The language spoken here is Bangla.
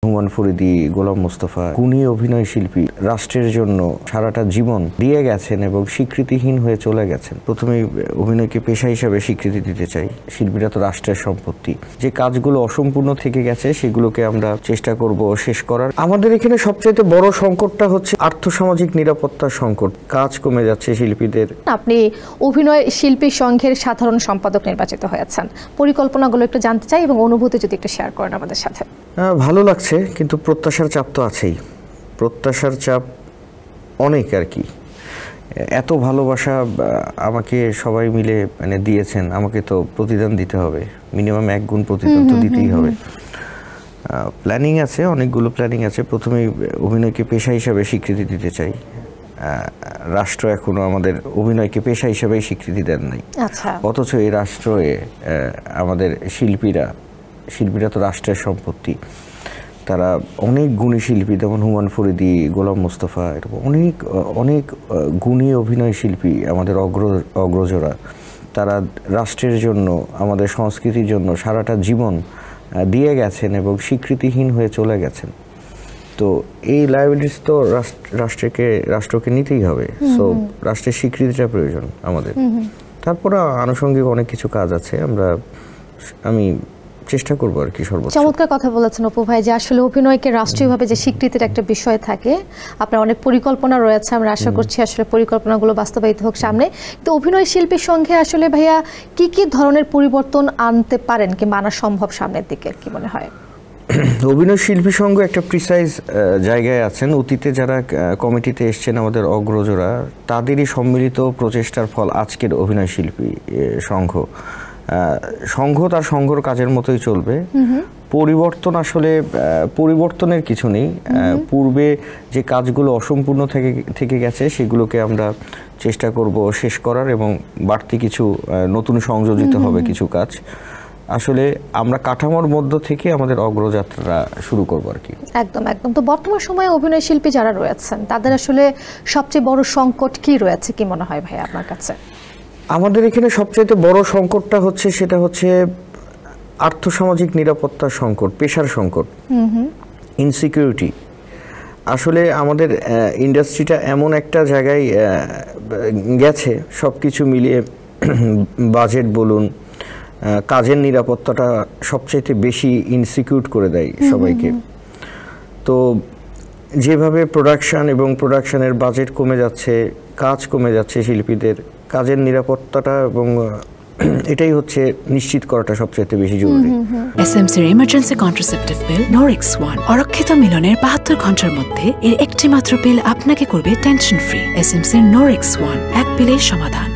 হুমায়ুন ফরিদী, গোলাম মোস্তফা গুণী অভিনয় শিল্পী রাষ্ট্রের জন্য সারাটা জীবন দিয়ে গেছেন এবং স্বীকৃতিহীন হয়ে চলে গেছেন। প্রথমেই অভিনয়কে পেশা হিসাবে স্বীকৃতি দিতে চাই। শিল্পীরা তো রাষ্ট্রের সম্পত্তি। যে কাজগুলো অসম্পূর্ণ থেকে গেছে সেগুলোকে আমরা চেষ্টা করব শেষ করার। আমাদের এখানে সবচেয়ে বড় সংকটটা হচ্ছে আর্থসামাজিক নিরাপত্তার সংকট। কাজ কমে যাচ্ছে শিল্পীদের। আপনি অভিনয় শিল্পী সংঘের সাধারণ সম্পাদক নির্বাচিত হয়েছেন, পরিকল্পনাগুলো একটু জানতে চাই এবং অনুভূতি যদি একটু শেয়ার করেন আমাদের সাথে। ভালো লাগছে, কিন্তু প্রত্যাশার চাপ তো আছেই। প্রত্যাশার চাপ অনেক আর কি। এত ভালোবাসা আমাকে সবাই মিলে দিয়েছেন, আমাকে তো প্রতিদান দিতে হবে, মিনিমাম 1 গুণ প্রতিদান তো দিতেই হবে। প্ল্যানিং আছে, অনেকগুলো প্ল্যানিং আছে। প্রথমেই অভিনয়কে পেশা হিসাবে স্বীকৃতি দিতে চাই। রাষ্ট্র এখনো আমাদের অভিনয়কে পেশা হিসাবেই স্বীকৃতি দেন নাই। অথচ এই রাষ্ট্রে আমাদের শিল্পীরা তো রাষ্ট্রের সম্পত্তি। তারা অনেক গুণী শিল্পী, যেমন হুমায়ুন ফরিদী, গোলাম মোস্তফা, এরকম অনেক গুণী অভিনয় শিল্পী আমাদের অগ্রজরা। তারা রাষ্ট্রের জন্য, আমাদের সংস্কৃতির জন্য সারাটা জীবন দিয়ে গেছেন এবং স্বীকৃতিহীন হয়ে চলে গেছেন। তো এই লায়াবিলিটিস তো রাষ্ট্রকে নিতেই হবে। সো রাষ্ট্রের স্বীকৃতিটা প্রয়োজন আমাদের। তারপরে আনুষঙ্গিক অনেক কিছু কাজ আছে, আমি চেষ্টা করবো আর কি সর্বোচ্চ। চমৎকার কথা বলেছেন অপু ভাই, যে আসলে অভিনয়কে রাষ্ট্রীয়ভাবে যে স্বীকৃতির একটা বিষয় থাকে, আপনার অনেক পরিকল্পনা রয়েছে। আমরা আশা করছি আসলে পরিকল্পনাগুলো বাস্তবায়িত হোক সামনে। তো অভিনয় শিল্পী সংঘে আসলে ভাইয়া কি ধরনের পরিবর্তন আনতে পারেন কিংবা আনা সম্ভব সামনের দিকে, কি মনে হয়? অভিনয় শিল্পী সংঘ একটা প্রিসাইজ জায়গায় আছেন। অতীতে যারা কমিটিতে এসছেন আমাদের অগ্রজরা, তাদেরই সম্মিলিত প্রচেষ্টার ফল আজকের অভিনয় শিল্পী সংঘ তার সংঘর কাজের মতোই চলবে। পরিবর্তন আসলে পরিবর্তনের কিছু নেই। পূর্বে যে কাজগুলো অসম্পূর্ণ থেকে গেছে সেগুলোকে আমরা চেষ্টা করব শেষ করার, এবং বাড়তি কিছু নতুন সংযোজিত হবে কিছু কাজ। আসলে আমরা কাঠামোর মধ্য থেকে আমাদের অগ্রযাত্রা শুরু করবো আর কি। একদম। তো বর্তমান সময়ে অভিনয় শিল্পী যারা রয়েছেন তাদের আসলে সবচেয়ে বড় সংকট কি রয়েছে, কি মনে হয় ভাই আপনার কাছে? আমাদের এখানে সবচেয়ে বড় সংকটটা হচ্ছে আর্থসামাজিক নিরাপত্তার সংকট, পেশার সংকট, ইনসিকিউরিটি। আসলে আমাদের ইন্ডাস্ট্রিটা এমন একটা জায়গায় গেছে, সব কিছু মিলিয়ে বাজেট বলুন, কাজের নিরাপত্তাটা সবচেয়ে বেশি ইনসিকিউর করে দেয় সবাইকে। তো যেভাবে প্রোডাকশনের বাজেট কমে যাচ্ছে, কাজ কমে যাচ্ছে শিল্পীদের, কাজের নিরাপত্তাটা এবং এটাই হচ্ছে নিশ্চিত করাটা সবচেয়ে বেশি জরুরি। এসএমসির ইমার্জেন্সি কন্ট্রাসেপটিভ পিল নরিক্স 1 অরক্ষিত মিলনের 72 ঘন্টার মধ্যে এর একটি মাত্র পিল আপনাকে করবে টেনশন ফ্রি। এসএমসির নরিক্স 1, এক পিলের সমাধান।